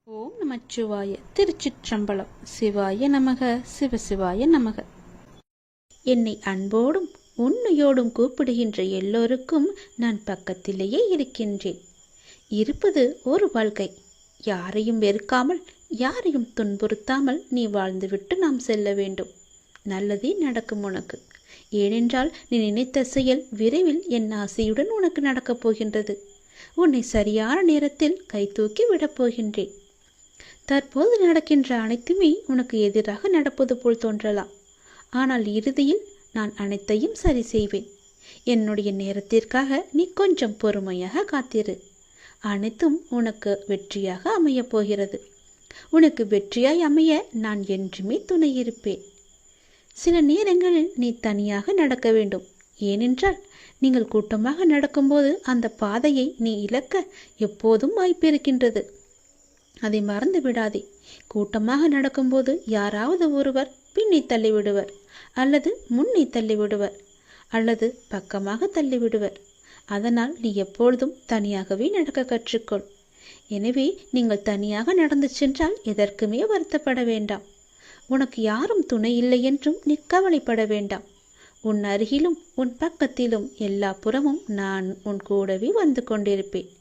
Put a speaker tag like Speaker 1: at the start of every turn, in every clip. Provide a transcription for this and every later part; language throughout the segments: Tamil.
Speaker 1: ஓம் நமச்சிவாய. திருச்சிற்றம்பலம். சிவாய நமக. சிவசிவாய நமக. என்னை அன்போடும் உண்மையோடும் கூப்பிடுகின்ற எல்லோருக்கும் நான் பக்கத்திலேயே இருக்கின்றேன். இருப்பது ஒரு வாழ்க்கை. யாரையும் வெறுக்காமல், யாரையும் துன்புறுத்தாமல் நீ வாழ்ந்துவிட்டு நாம் செல்ல வேண்டும். நல்லதே நடக்கும் உனக்கு. ஏனென்றால் நீ நினைத்த செயல் விரைவில் என் ஆசையுடன் உனக்கு நடக்கப் போகின்றது. உன்னை சரியான நேரத்தில் கை தூக்கி விடப் போகின்றேன். தற்போது நடக்கின்ற அனைத்துமே உனக்கு எதிராக நடப்பது போல் தோன்றலாம். ஆனால் இறுதியில் நான் அனைத்தையும் சரி செய்வேன். என்னுடைய நேரத்திற்காக நீ கொஞ்சம் பொறுமையாக காத்திரு. அனைத்தும் உனக்கு வெற்றியாக அமையப் போகிறது. உனக்கு வெற்றியாய் அமைய நான் என்றுமே துணை இருப்பேன். சில நேரங்களில் நீ தனியாக நடக்க வேண்டும். ஏனென்றால் நீங்கள் கூட்டமாக நடக்கும்போது அந்த பாதையை நீ இழக்க எப்போதும் வாய்ப்பிருக்கின்றது. அதை மறந்து விடாதே. கூட்டமாக நடக்கும்போது யாராவது ஒருவர் பின்னே தள்ளிவிடுவர், அல்லது முன்னே தள்ளிவிடுவர், அல்லது பக்கமாக தள்ளிவிடுவர். அதனால் நீ எப்பொழுதும் தனியாகவே நடக்க கற்றுக்கொள். எனவே நீங்கள் தனியாக நடந்து சென்றால் எதற்குமே வருத்தப்பட வேண்டாம். உனக்கு யாரும் துணை இல்லை என்றும் நீ கவலைப்பட வேண்டாம். உன் அருகிலும் உன் பக்கத்திலும் எல்லா புறமும் நான் உன் கூடவே வந்து கொண்டிருப்பேன்.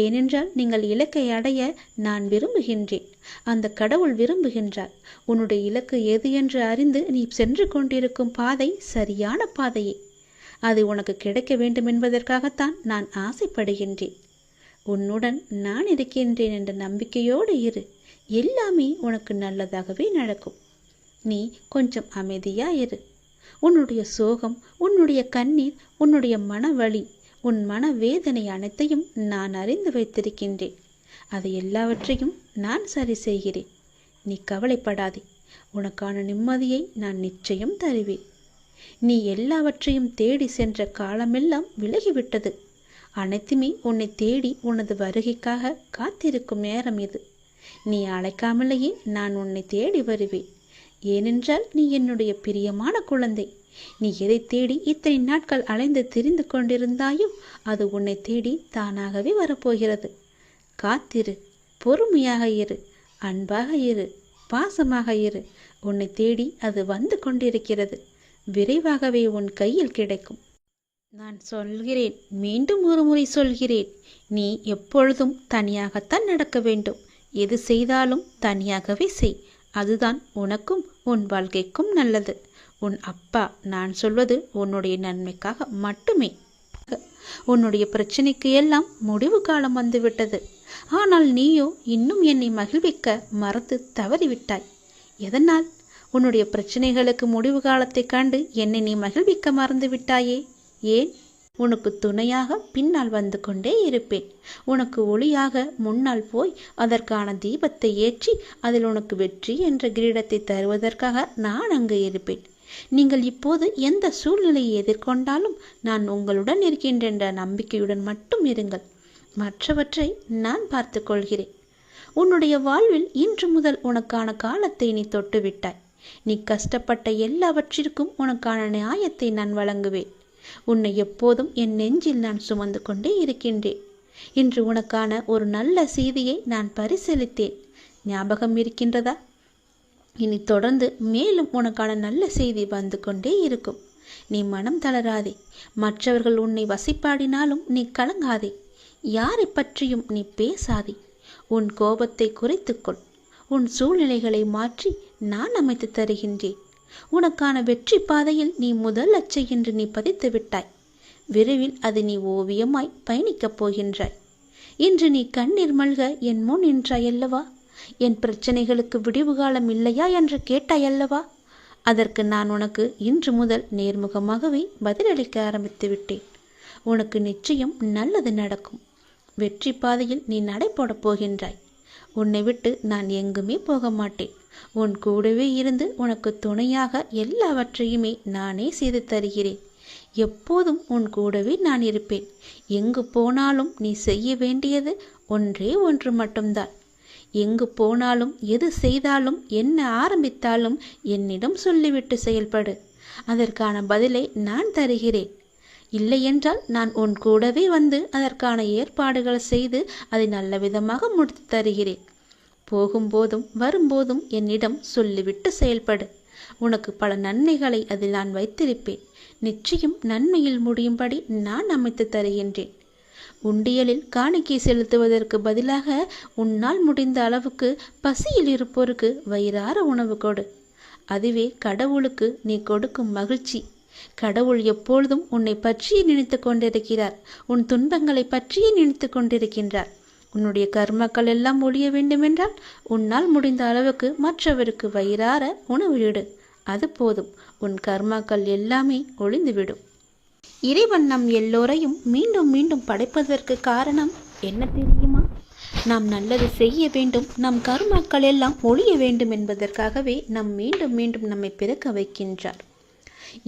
Speaker 1: ஏனென்றால் நீங்கள் இலக்கை அடைய நான் விரும்புகின்றேன். அந்த கடவுள் விரும்புகின்றார். உன்னுடைய இலக்கு எது என்று அறிந்து நீ சென்று கொண்டிருக்கும் பாதை சரியான பாதையே. அது உனக்கு கிடைக்க வேண்டும் என்பதற்காகத்தான் நான் ஆசைப்படுகின்றேன். உன்னுடன் நான் இருக்கின்றேன் என்ற நம்பிக்கையோடு இரு. எல்லாமே உனக்கு நல்லதாகவே நடக்கும். நீ கொஞ்சம் அமைதியா இரு. உன்னுடைய சோகம், உன்னுடைய கண்ணீர், உன்னுடைய மனவலி, உன் மன வேதனை அனைத்தையும் நான் அறிந்து வைத்திருக்கின்றேன். அதை எல்லாவற்றையும் நான் சரி செய்கிறேன். நீ கவலைப்படாதே. உனக்கான நிம்மதியை நான் நிச்சயம் தருவேன். நீ எல்லாவற்றையும் தேடி சென்ற காலமெல்லாம் விலகிவிட்டது. அனைத்துமே உன்னை தேடி உனது வருகைக்காக காத்திருக்கும் நேரம் இது. நீ அழைக்காமலேயே நான் உன்னை தேடி வருவேன். ஏனென்றால் நீ என்னுடைய பிரியமான குழந்தை. நீ எதை தேடி இத்தனை நாட்கள் அலைந்து திரிந்து கொண்டிருந்தாயோ அது உன்னை தேடி தானாகவே வரப்போகிறது. காத்திரு, பொறுமையாக இரு, அன்பாக இரு, பாசமாக இரு. உன்னை தேடி அது வந்து கொண்டிருக்கிறது. விரைவாகவே உன் கையில் கிடைக்கும். நான் சொல்கிறேன், மீண்டும் ஒரு முறை சொல்கிறேன், நீ எப்பொழுதும் தனியாகத்தான் நடக்க வேண்டும். எது செய்தாலும் தனியாகவே செய். அதுதான் உனக்கும் உன் வாழ்க்கைக்கும் நல்லது. உன் அப்பா நான் சொல்வது உன்னுடைய நன்மைக்காக மட்டுமே. உன்னுடைய பிரச்சனைக்கு எல்லாம் முடிவு காலம் வந்துவிட்டது. ஆனால் நீயோ இன்னும் என்னை மகிழ்விக்க மறந்து தவறிவிட்டாய். எதனால்? உன்னுடைய பிரச்சனைகளுக்கு முடிவு காலத்தை கண்டு என்னை நீ மகிழ்விக்க மறந்து விட்டாயே. ஏன்? உனக்கு துணையாக பின்னால் வந்து கொண்டே இருப்பேன். உனக்கு ஒளியாக முன்னால் போய் அதற்கான தீபத்தை ஏற்றி அதில் உனக்கு வெற்றி என்ற கிரீடத்தை தருவதற்காக நான் அங்கு இருப்பேன். நீங்கள் இப்போது எந்த சூழ்நிலையை எதிர்கொண்டாலும் நான் உங்களுடன் இருக்கின்ற என்ற நம்பிக்கையுடன் மட்டும் இருங்கள். மற்றவற்றை நான் பார்த்து கொள்கிறேன். உன்னுடைய வாழ்வில் இன்று முதல் உனக்கான காலத்தை நீ தொட்டுவிட்டாய். நீ கஷ்டப்பட்ட எல்லாவற்றிற்கும் உனக்கான நியாயத்தை நான் வழங்குவேன். உன்னை எப்போதும் என் நெஞ்சில் நான் சுமந்து கொண்டே இருக்கின்றேன். இன்று உனக்கான ஒரு நல்ல செய்தியை நான் பரிசீலித்தேன். ஞாபகம் இருக்கின்றதா? இனி தொடர்ந்து மேலும் உனக்கான நல்ல செய்தி வந்து கொண்டே இருக்கும். நீ மனம் தளராதே. மற்றவர்கள் உன்னை வசிப்பாடினாலும் நீ கலங்காதே. யாரை பற்றியும் நீ பேசாதே. உன் கோபத்தை குறைத்துக்கொள். உன் சூழ்நிலைகளை மாற்றி நான் அமைத்து தருகின்றேன். உனக்கான வெற்றி பாதையில் நீ முதல் அச்சை என்று நீ பதித்து விட்டாய். விரைவில் அது நீ ஓவியமாய் பயணிக்கப் போகின்றாய். இன்று நீ கண்ணீர் மல்க என் முன் நின்றாயல்லவா? என் பிரச்சனைகளுக்கு விடிவு காலம் இல்லையா என்று கேட்டாயல்லவா? அதற்கு நான் உனக்கு இன்று முதல் நேர்முகமாகவே பதிலளிக்க ஆரம்பித்து விட்டேன். உனக்கு நிச்சயம் நல்லது நடக்கும். வெற்றி பாதையில் நீ நடைபோடப் போகின்றாய். உன்னை விட்டு நான் எங்குமே போக மாட்டேன். உன் கூடவே இருந்து உனக்கு துணையாக எல்லாவற்றையுமே நானே செய்து தருகிறேன். எப்போதும் உன் கூடவே நான் இருப்பேன். எங்கு போனாலும் நீ செய்ய வேண்டியது ஒன்றே ஒன்று மட்டும்தான். எங்கு போனாலும் எது செய்தாலும் என்ன ஆரம்பித்தாலும் என்னிடம் சொல்லிவிட்டு செயல்படு. அதற்கான பதிலை நான் தருகிறேன். இல்லையென்றால் நான் உன் கூடவே வந்து அதற்கான ஏற்பாடுகள் செய்து அதை நல்ல விதமாக முடித்து தருகிறேன். போகும்போதும் வரும்போதும் என்னிடம் சொல்லிவிட்டு செயல்படு. உனக்கு பல நன்மைகளை அதில் நான் வைத்திருப்பேன். நிச்சயம் நன்மையில் முடியும்படி நான் அமைத்து தருகின்றேன். உண்டியலில் காணிக்கை செலுத்துவதற்கு பதிலாக உன்னால் முடிந்த அளவுக்கு பசியில் இருப்போருக்கு வயிறார உணவு கொடு. அதுவே கடவுளுக்கு நீ கொடுக்கும் மகிழ்ச்சி. கடவுள் எப்பொழுதும் உன்னை பற்றியே நினைத்து கொண்டிருக்கிறார். உன் துன்பங்களை பற்றியே நினைத்து கொண்டிருக்கின்றார். உன்னுடைய கர்மக்கள் எல்லாம் ஒழிய வேண்டுமென்றால் உன்னால் முடிந்த அளவுக்கு மற்றவருக்கு வயிறார உணவு இடு. அது போதும். உன் கர்மாக்கள் எல்லாமே ஒளிந்துவிடும். இறைவன் நம் எல்லோரையும் மீண்டும் மீண்டும் படைப்பதற்கு காரணம் என்ன தெரியுமா? நாம் நல்லது செய்ய வேண்டும், நம் கர்மாக்கள் எல்லாம் ஒழிய வேண்டும் என்பதற்காகவே நாம் மீண்டும் மீண்டும் நம்மை பிறக்க வைக்கின்றார்.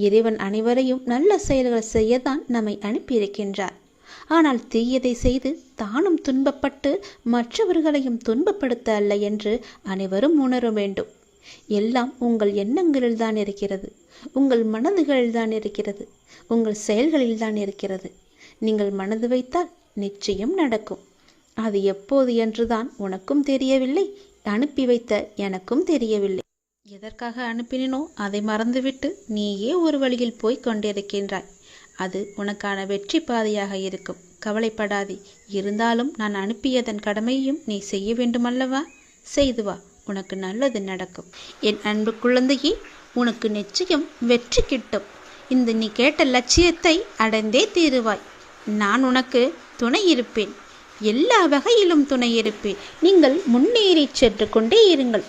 Speaker 1: இறைவன் அனைவரையும் நல்ல செயல்கள் செய்யத்தான் நம்மை அனுப்பியிருக்கின்றார். ஆனால் தீயதை செய்து தானும் துன்பப்பட்டு மற்றவர்களையும் துன்பப்படுத்த அல்ல என்று அனைவரும் உணர வேண்டும். எல்லாம் உங்கள் எண்ணங்களில் தான் இருக்கிறது, உங்கள் மனதுகளில் தான் இருக்கிறது, உங்கள் செயல்களில் தான் இருக்கிறது. நீங்கள் மனது வைத்தால் நிச்சயம் நடக்கும். அது எப்போது என்றுதான் உனக்கும் தெரியவில்லை, அனுப்பி வைத்த எனக்கும் தெரியவில்லை. எதற்காக அனுப்பினோ அதை மறந்துவிட்டு நீயே ஒரு வழியில் போய்க் கொண்டிருக்கின்றாய். அது உனக்கான வெற்றி பாதையாக இருக்கும். கவலைப்படாதே. இருந்தாலும் நான் அனுப்பியதன் கடமையும் நீ செய்ய வேண்டுமல்லவா? செய்து வா, உனக்கு நல்லது நடக்கும். என் அன்பு குழந்தையே, உனக்கு நிச்சயம் வெற்றி கிட்டும். இந்த நீ கேட்ட லட்சியத்தை அடைந்தே தீருவாய். நான் உனக்கு துணை இருப்பேன், எல்லா வகையிலும் துணை இருப்பேன். நீங்கள் முன்னேறி சென்று கொண்டே இருங்கள்.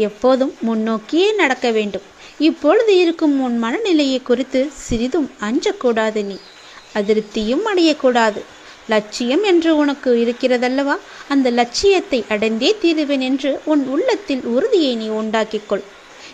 Speaker 1: எப்போதும் முன்னோக்கியே நடக்க வேண்டும். இப்பொழுது இருக்கும் உன் மனநிலையை குறித்து சிறிதும் அஞ்சக்கூடாது. நீ அதிருப்தியும் அடையக்கூடாது. லட்சியம் என்று உனக்கு இருக்கிறதல்லவா, அந்த லட்சியத்தை அடைந்தே தீருவேன் என்று உன் உள்ளத்தில் உறுதியை நீ உண்டாக்கிக்கொள்.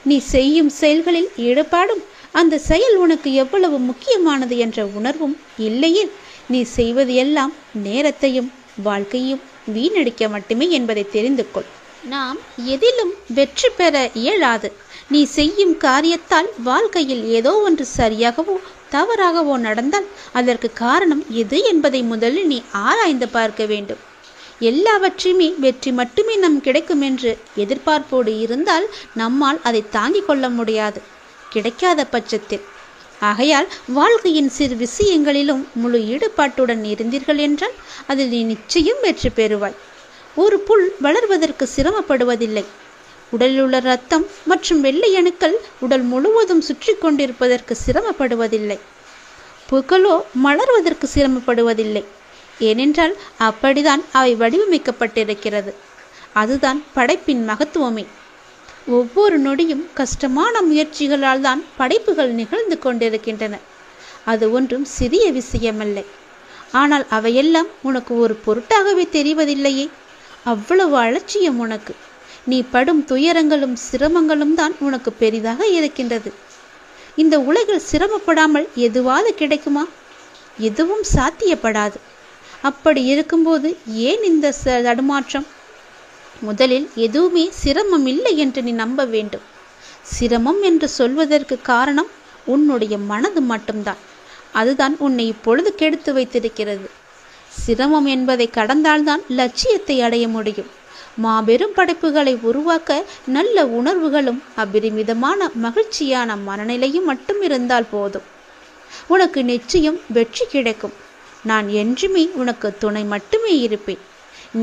Speaker 1: நீ செய்யும் செயல்களில் ஈடுபாடும் அந்த செயல் உனக்கு எவ்வளவு முக்கியமானது என்ற உணர்வும் இல்லையில் நீ செய்வது எல்லாம் நேரத்தையும் வாழ்க்கையும் வீணடிக்க மட்டுமே என்பதை தெரிந்து கொள். நாம் எதிலும் வெற்றி பெற இயலாது. நீ செய்யும் காரியத்தால் வாழ்க்கையில் ஏதோ ஒன்று சரியாகவோ தவறாகவோ நடந்தால் அதற்கு காரணம் எது என்பதை முதலில் நீ ஆராய்ந்து பார்க்க வேண்டும். எல்லாவற்றையுமே வெற்றி மட்டுமே நம் கிடைக்கும் என்று எதிர்பார்ப்போடு இருந்தால் நம்மால் அதை தாங்கிக் கொள்ள முடியாது, கிடைக்காத பட்சத்தில். ஆகையால் வாழ்க்கையின் சிறு விஷயங்களிலும் முழு ஈடுபாட்டுடன் இருந்தீர்கள் என்றால் அதில் நீ நிச்சயம் வெற்றி பெறுவாய். ஒரு புல் வளர்வதற்கு சிரமப்படுவதில்லை. உடலில் உள்ள இரத்தம் மற்றும் வெள்ளை அணுக்கள் உடல் முழுவதும் சுற்றி கொண்டிருப்பதற்கு சிரமப்படுவதில்லை. பூக்களோ மலர்வதற்கு சிரமப்படுவதில்லை. ஏனென்றால் அப்படிதான் அவை வடிவமைக்கப்பட்டிருக்கிறது. அதுதான் படைப்பின் மகத்துவமே. ஒவ்வொரு நொடியும் கஷ்டமான முயற்சிகளால் தான் படைப்புகள் நிகழ்ந்து கொண்டிருக்கின்றன. அது ஒன்றும் சிறிய விஷயமல்ல. ஆனால் அவையெல்லாம் உனக்கு ஒரு பொருட்டாகவே தெரிவதில்லையே. அவ்வளவு அலட்சியம் உனக்கு. நீ படும் துயரங்களும் சிரமங்களும் தான் உனக்கு பெரிதாக இருக்கின்றது. இந்த உலகில் சிரமப்படாமல் எதுவாது கிடைக்குமா? எதுவும் சாத்தியப்படாது. அப்படி இருக்கும்போது ஏன் இந்த தடுமாற்றம்? முதலில் எதுவுமே சிரமம் இல்லை என்று நீ நம்ப வேண்டும். சிரமம் என்று சொல்வதற்கு காரணம் உன்னுடைய மனது மட்டும்தான். அதுதான் உன்னை இப்பொழுது கெடுத்து வைத்திருக்கிறது. சிரமம் என்பதை கடந்தால்தான் லட்சியத்தை அடைய முடியும். மாபெரும் படைப்புகளை உருவாக்க நல்ல உணர்வுகளும் அபரிமிதமான மகிழ்ச்சியான மனநிலையும் மட்டும் இருந்தால் போதும். உனக்கு நிச்சயம் வெற்றி கிடைக்கும். நான் என்றுமே உனக்கு துணை மட்டுமே இருப்பேன்.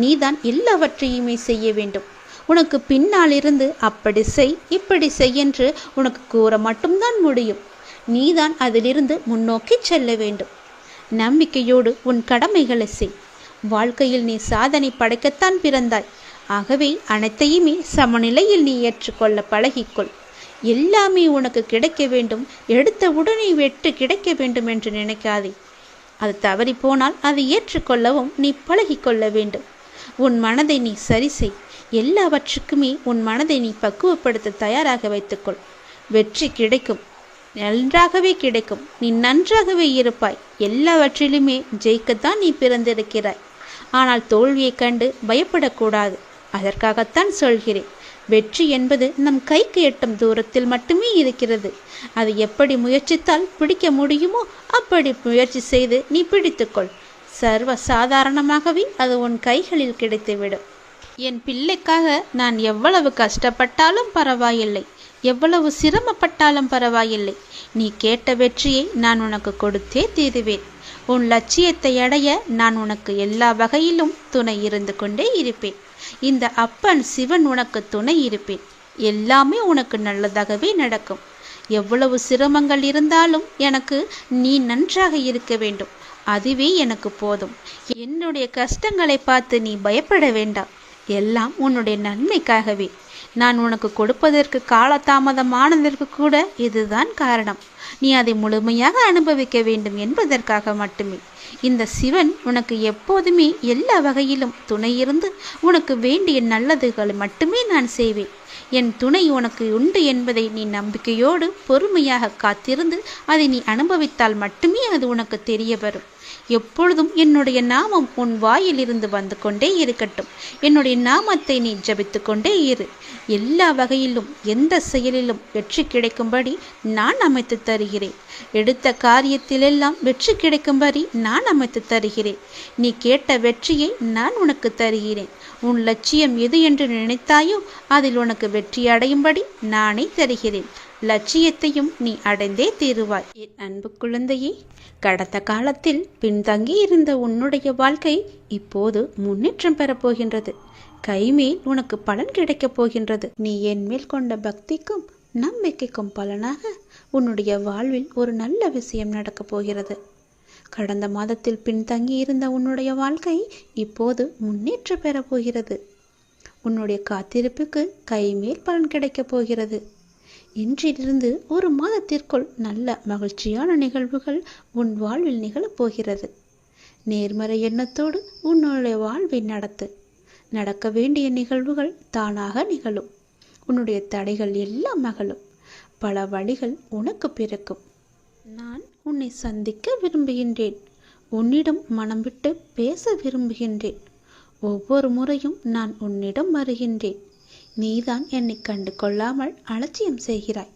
Speaker 1: நீதான் எல்லாவற்றையுமே செய்ய வேண்டும். உனக்கு பின்னால் இருந்து அப்படி செய் இப்படி செய் என்று உனக்கு கூற மட்டும்தான் முடியும். நீதான் அதிலிருந்து முன்னோக்கி செல்ல வேண்டும். நம்பிக்கையோடு உன் கடமைகளை செய். வாழ்க்கையில் நீ சாதனை படைக்கத்தான் பிறந்தாய். ஆகவே அனைத்தையுமே சமநிலையில் நீ ஏற்றுக்கொள்ள பழகிக்கொள். எல்லாமே உனக்கு கிடைக்க வேண்டும், எடுத்த உடனே வெற்றி கிடைக்க வேண்டும் என்று நினைக்காதே. அது தவறி போனால் அதை ஏற்றுக்கொள்ளவும் நீ பழகிக்கொள்ள வேண்டும். உன் மனதை நீ சரி செய். எல்லாவற்றுக்குமே உன் மனதை நீ பக்குவப்படுத்த தயாராக வைத்துக்கொள். வெற்றி கிடைக்கும், நன்றாகவே கிடைக்கும். நீ நன்றாகவே இருப்பாய். எல்லாவற்றிலுமே ஜெயிக்கத்தான் நீ பிறந்திருக்கிறாய். ஆனால் தோல்வியை கண்டு பயப்படக்கூடாது. அதற்காகத்தான் சொல்கிறேன். வெற்றி என்பது நம் கைக்கு எட்டும் தூரத்தில் மட்டுமே இருக்கிறது. அதை எப்படி முயற்சித்தால் பிடிக்க முடியுமோ அப்படி முயற்சி செய்து நீ பிடித்துக்கொள். சர்வ சாதாரணமாகவே அது உன் கைகளில் கிடைத்துவிடும். என் பிள்ளைக்காக நான் எவ்வளவு கஷ்டப்பட்டாலும் பரவாயில்லை, எவ்வளவு சிரமப்பட்டாலும் பரவாயில்லை. நீ கேட்ட வெற்றியை நான் உனக்கு கொடுத்தே தீருவேன். உன் லட்சியத்தை அடைய நான் உனக்கு எல்லா வகையிலும் துணை இருந்து கொண்டே இருப்பேன். இந்த அப்பன் சிவன் உனக்கு துணை இருப்பேன். எல்லாமே உனக்கு நல்லதாகவே நடக்கும். எவ்வளவு சிரமங்கள் இருந்தாலும் எனக்கு நீ நன்றாக இருக்க வேண்டும். அதுவே எனக்கு போதும். என்னுடைய கஷ்டங்களை பார்த்து நீ பயப்பட வேண்டாம். எல்லாம் உன்னுடைய நன்மைக்காகவே. நான் உனக்கு கொடுப்பதற்கு காலதாமதமானதற்கு கூட இதுதான் காரணம். நீ அதை முழுமையாக அனுபவிக்க வேண்டும் என்பதற்காக மட்டுமே. இந்த சிவன் உனக்கு எப்போதுமே எல்லா வகையிலும் துணை இருந்து உனக்கு வேண்டிய நல்லதுகளை மட்டுமே நான் செய்வேன். என் துணை உனக்கு உண்டு என்பதை நீ நம்பிக்கையோடு பொறுமையாக காத்திருந்து அதை நீ அனுபவித்தால் மட்டுமே அது உனக்கு தெரிய வரும். எப்பொழுதும் என்னுடைய நாமம் உன் வாயிலிருந்து வந்து கொண்டே இருக்கட்டும். என்னுடைய நாமத்தை நீ ஜபித்து கொண்டே இரு. எல்லா வகையிலும் எந்த செயலிலும் வெற்றி கிடைக்கும்படி நான் அமைத்து தருகிறேன். எடுத்த காரியத்திலெல்லாம் வெற்றி கிடைக்கும்படி நான் அமைத்து தருகிறேன். நீ கேட்ட வெற்றியை நான் உனக்கு தருகிறேன். உன் லட்சியம் எது என்று நினைத்தாயோ அதில் உனக்கு வெற்றி அடையும்படி நானே தருகிறேன். லட்சியத்தையும் நீ அடைந்தே தீருவாய். என் அன்பு குழந்தையே, கடந்த காலத்தில் பின்தங்கி இருந்த உன்னுடைய வாழ்க்கை இப்போது முன்னேற்றம் பெறப்போகின்றது. கைமேல் உனக்கு பலன் கிடைக்கப் போகின்றது. நீ என் மேல் கொண்ட பக்திக்கும் நம்பிக்கைக்கும் பலனாக உன்னுடைய வாழ்வில் ஒரு நல்ல விஷயம் நடக்கப் போகிறது. கடந்த மாதத்தில் பின்தங்கி இருந்த உன்னுடைய வாழ்க்கை இப்போது முன்னேற்றம் பெறப் போகிறது. உன்னுடைய காத்திருப்புக்கு கைமேல் பலன் கிடைக்கப் போகிறது. இன்றிலிருந்து ஒரு மாதத்திற்குள் நல்ல மகிழ்ச்சியான நிகழ்வுகள் உன் வாழ்வில் நிகழப்போகிறது. நேர்மறை எண்ணத்தோடு உன்னுடைய வாழ்வை நடத்து. நடக்க வேண்டிய நிகழ்வுகள் தானாக நிகழும். உன்னுடைய தடைகள் எல்லாம் அகலும். பல வழிகள் உனக்கு பிறக்கும். நான் உன்னை சந்திக்க விரும்புகின்றேன். உன்னிடம் மனம் விட்டு பேச விரும்புகின்றேன். ஒவ்வொரு முறையும் நான் உன்னிடம் வருகின்றேன். நீதான் என்னை கண்டு கொள்ளாமல் அலட்சியம் செய்கிறாய்.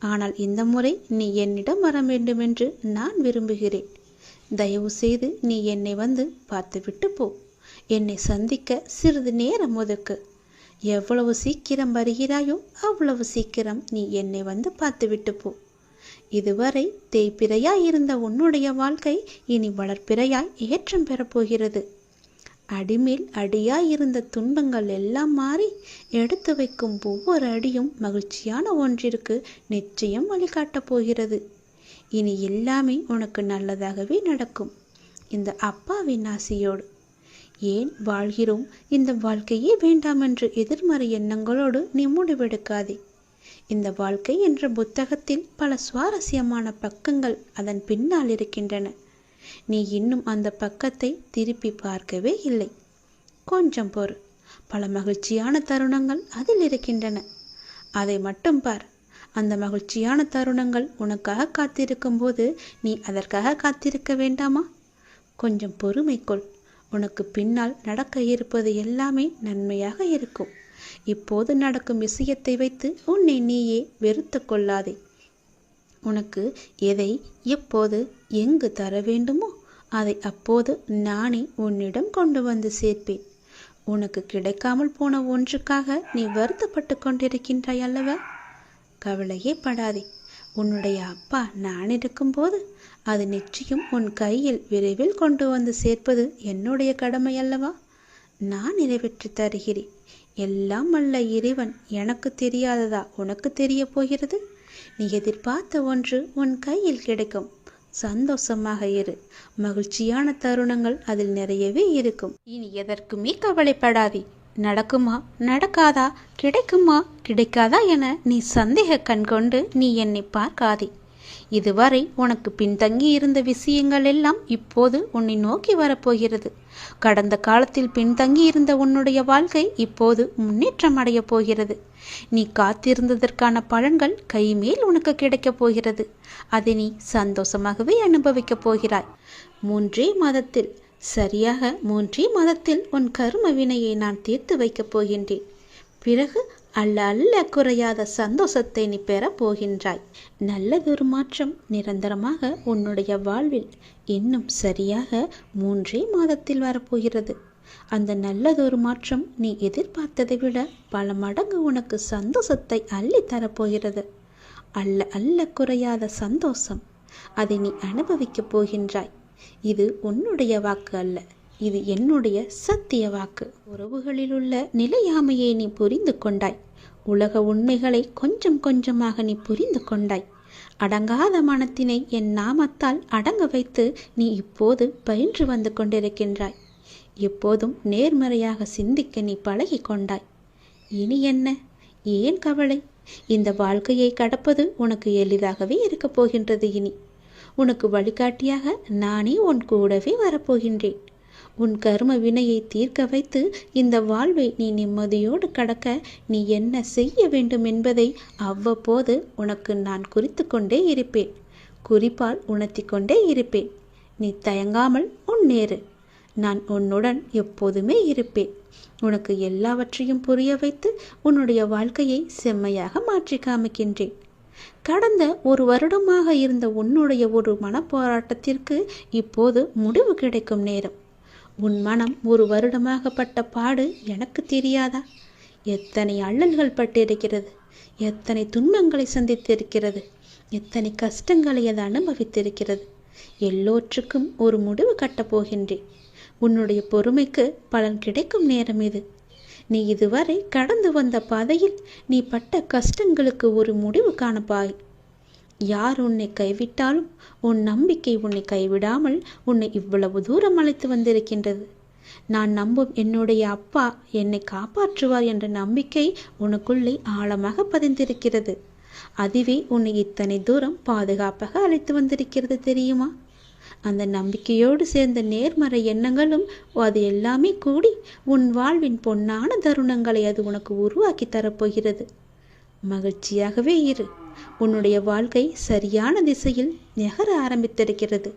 Speaker 1: ஆனால் இந்த முறை நீ என்னிடம் வர வேண்டுமென்று நான் விரும்புகிறேன். தயவு செய்து நீ என்னை வந்து பார்த்துவிட்டு போ. என்னை சந்திக்க சிறிது நேரம் ஒதுக்கு. எவ்வளவு சீக்கிரம் வருகிறாயோ அவ்வளவு சீக்கிரம் நீ என்னை வந்து பார்த்துவிட்டு போ. இதுவரை தேய்பிறையாய் இருந்த உன்னுடைய வாழ்க்கை இனி வளர்ப்பிறையாய் ஏற்றம் பெறப்போகிறது. அடிமேல் அடியாய் இருந்த துன்பங்கள் எல்லாம் மாறி எடுத்து வைக்கும் ஒவ்வொரு அடியும் மகிழ்ச்சியான ஒன்றிற்கு நிச்சயம் வழிகாட்டப் போகிறது. இனி எல்லாமே உனக்கு நல்லதாகவே நடக்கும். இந்த அப்பாவின் ஆசியோடு. ஏன் வாழ்கிறோம், இந்த வாழ்க்கையே வேண்டாம் என்று எதிர்மறை எண்ணங்களோடு நீ முடிவெடுக்காதே. இந்த வாழ்க்கை என்ற புத்தகத்தில் பல சுவாரஸ்யமான பக்கங்கள் அதன் பின்னால் இருக்கின்றன. நீ இன்னும் அந்த பக்கத்தை திருப்பி பார்க்கவே இல்லை. கொஞ்சம் பொறு. பல மகிழ்ச்சியான தருணங்கள் அதில் இருக்கின்றன. அதை மட்டும் பார். அந்த மகிழ்ச்சியான தருணங்கள் உனக்காக காத்திருக்கும் போது நீ அதற்காக காத்திருக்க வேண்டாமா? கொஞ்சம் பொறுமை கொள். உனக்கு பின்னால் நடக்க இருப்பது எல்லாமே நன்மையாக இருக்கும். இப்போது நடக்கும் விஷயத்தை வைத்து உன்னை நீயே வெறுத்து கொள்ளாதே. உனக்கு எதை எப்போது எங்கு தர வேண்டுமோ அதை அப்போது நானே உன்னிடம் கொண்டு வந்து சேர்ப்பேன். உனக்கு கிடைக்காமல் போன ஒன்றுக்காக நீ வருத்தப்பட்டு கொண்டிருக்கின்றாய் அல்லவா? கவலையே படாதே. உன்னுடைய அப்பா நான் இருக்கும்போது அது நிச்சயம் உன் கையில் விரைவில் கொண்டு வந்து சேர்ப்பது என்னுடைய கடமை அல்லவா? நான் நிறைவேற்றி தருகிறேன். எல்லாம் அல்ல இறைவன் எனக்கு தெரியாததா உனக்கு தெரிய போகிறது? நீ எதிர்பார்த்த ஒன்று உன் கையில் கிடைக்கும். சந்தோஷமாக இரு. மகிழ்ச்சியான தருணங்கள் அதில் நிறையவே இருக்கும். இனி எதற்குமே கவலைப்படாதே. நடக்குமா நடக்காதா, கிடைக்குமா கிடைக்காதா என நீ சந்தேக கண் கொண்டு நீ என்னை பார்க்காதே. இதுவரை உனக்கு பின்தங்கி இருந்த விஷயங்கள் எல்லாம் இப்போது உன்னை நோக்கி வரப்போகிறது. கடந்த காலத்தில் பின்தங்கி இருந்த உன்னுடைய வாழ்க்கை இப்போது முன்னேற்றம் அடையப் போகிறது. நீ காத்திருந்ததற்கான பலன்கள் கைமேல் உனக்கு கிடைக்கப் போகிறது. அதை நீ சந்தோஷமாகவே அனுபவிக்கப் போகிறாய். 3 மாதத்தில், சரியாக 3 மாதத்தில் உன் கர்ம வினையை நான் தீர்த்து வைக்கப் போகின்றேன். பிறகு அல்ல குறையாத சந்தோஷத்தை நீ பெறப் போகின்றாய். நல்லதொரு மாற்றம் நிரந்தரமாக உன்னுடைய வாழ்வில் இன்னும் சரியாக 3 மாதத்தில் வரப்போகிறது. அந்த நல்லதொரு மாற்றம் நீ எதிர்பார்த்ததை விட பல மடங்கு உனக்கு சந்தோஷத்தை அள்ளி தரப்போகிறது. அல்ல அல்ல குறையாத சந்தோஷம். அதை நீ அனுபவிக்கப் போகின்றாய். இது உன்னுடைய வாக்கு அல்ல, இது என்னுடைய சத்திய வாக்கு. உறவுகளில் உள்ள நிலையாமையை நீ புரிந்து கொண்டாய். உலக உண்மைகளை கொஞ்சம் கொஞ்சமாக நீ புரிந்து கொண்டாய். அடங்காத மனத்தினை என் நாமத்தால் அடங்க வைத்து நீ இப்போது பயின்று வந்து கொண்டிருக்கின்றாய். எப்போதும் நேர்மறையாக சிந்திக்க நீ பழகி கொண்டாய். இனி என்ன, ஏன் கவலை? இந்த வாழ்க்கையை கடப்பது உனக்கு எளிதாகவே இருக்கப் போகின்றது. இனி உனக்கு வழிகாட்டியாக நானே உன் கூடவே வரப்போகின்றேன். உன் கர்ம வினையை தீர்க்க வைத்து இந்த வாழ்வை நீ நிம்மதியோடு கடக்க நீ என்ன செய்ய வேண்டும் என்பதை அவ்வப்போது உனக்கு நான் குறித்து கொண்டே இருப்பேன். குறிப்பால் உணர்த்தி கொண்டே இருப்பேன். நீ தயங்காமல் முன்னேறு. நான் உன்னுடன் எப்போதுமே இருப்பேன். உனக்கு எல்லாவற்றையும் புரிய வைத்து உன்னுடைய வாழ்க்கையை செம்மையாக மாற்றி காமிக்கின்றேன். கடந்த 1 வருடமாக இருந்த உன்னுடைய ஒரு மனப்போராட்டத்திற்கு இப்போது முடிவு கிடைக்கும் நேரம். உன் மனம் 1 வருடமாக பட்ட பாடு எனக்கு தெரியாதா? எத்தனை அல்லல்கள் பட்டிருக்கிறது, எத்தனை துன்பங்களை சந்தித்திருக்கிறது, எத்தனை கஷ்டங்களை அது அனுபவித்திருக்கிறது. எல்லோற்றுக்கும் ஒரு முடிவு கட்டப் போகின்றேன். உன்னுடைய பொறுமைக்கு பலன் கிடைக்கும் நேரம் இது. நீ இதுவரை கடந்து வந்த பாதையில் நீ பட்ட கஷ்டங்களுக்கு ஒரு முடிவு காணப்பாய். யார் உன்னை கைவிட்டாலும் உன் நம்பிக்கை உன்னை கைவிடாமல் உன்னை இவ்வளவு தூரம் அழைத்து வந்திருக்கின்றது. நான் நம்பும் என்னுடைய அப்பா என்னை காப்பாற்றுவார் என்ற நம்பிக்கை உனக்குள்ளே ஆழமாக பதிந்திருக்கிறது. அதுவே உன்னை இத்தனை தூரம் பாதுகாப்பாக அழைத்து வந்திருக்கிறது தெரியுமா? அந்த நம்பிக்கையோடு சேர்ந்த நேர்மறை எண்ணங்களும் அது எல்லாமே கூடி உன் வாழ்வின் பொன்னான தருணங்களை அது உனக்கு உருவாக்கி தரப்போகிறது. மகிழ்ச்சியாகவே இரு. உன்னுடைய வாழ்க்கை சரியான திசையில் நகர ஆரம்பித்திருக்கிறது.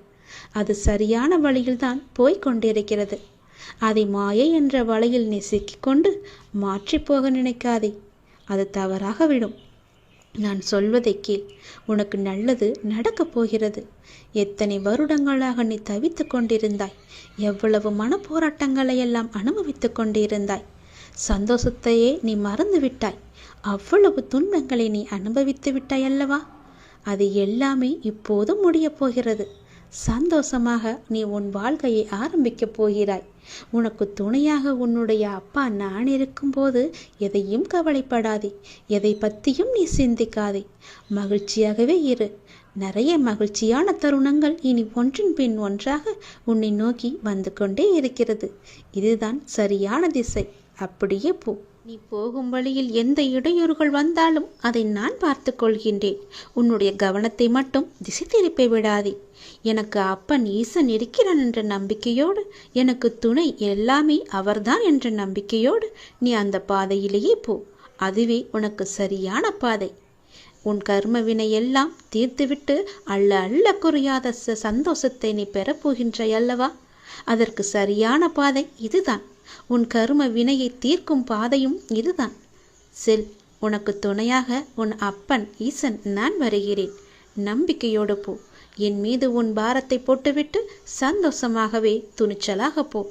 Speaker 1: அது சரியான வழியில்தான் போய்கொண்டிருக்கிறது. அதை மாயை என்ற வலையில் நீ சிக்கிக்கொண்டு மாற்றி போக நினைக்காதே. அது தவறாக விடும். நான் சொல்வதை கேள். உனக்கு நல்லது நடக்கப் போகிறது. எத்தனை வருடங்களாக நீ தவித்து கொண்டிருந்தாய். எவ்வளவு மனப்போராட்டங்களை எல்லாம் அனுபவித்து கொண்டிருந்தாய். சந்தோஷத்தையே நீ மறந்து விட்டாய். அவ்வளவு துன்பங்களை நீ அனுபவித்து விட்டாய் அல்லவா? அது எல்லாமே இப்போது முடியப் போகிறது. சந்தோஷமாக நீ உன் வாழ்க்கையை ஆரம்பிக்கப் போகிறாய். உனக்கு துணையாக உன்னுடைய அப்பா நான் இருக்கும்போது எதையும் கவலைப்படாதே. எதை பற்றியும் நீ சிந்திக்காதே. மகிழ்ச்சியாகவே இரு. நிறைய மகிழ்ச்சியான தருணங்கள் இனி ஒன்றின் பின் ஒன்றாக உன்னை நோக்கி வந்து கொண்டே இருக்கிறது. இதுதான் சரியான திசை. அப்படியே போ. நீ போகும் வழியில் எந்த இடையூறுகள் வந்தாலும் அதை நான் பார்த்து கொள்கின்றேன். உன்னுடைய கவனத்தை மட்டும் திசை திருப்பி விடாதே. எனக்கு அப்பன் ஈசன் இருக்கிறான் என்ற நம்பிக்கையோடு, எனக்கு துணை எல்லாமே அவர்தான் என்ற நம்பிக்கையோடு நீ அந்த பாதையிலேயே போ. அதுவே உனக்கு சரியான பாதை. உன் கர்ம வினை எல்லாம் தீர்த்துவிட்டு அல்ல அல்ல குறையாத சந்தோஷத்தை நீ பெறப்போகின்றாய் அல்லவா? அதற்கு சரியான பாதை இதுதான். உன் கர்ம வினையை தீர்க்கும் பாதையும் இதுதான். செல். உனக்கு துணையாக உன் அப்பன் ஈசன் நான் வருகிறேன். நம்பிக்கையோடு போ. என் மீது உன் பாரத்தை போட்டுவிட்டு சந்தோஷமாகவே துணிச்சலாக போ.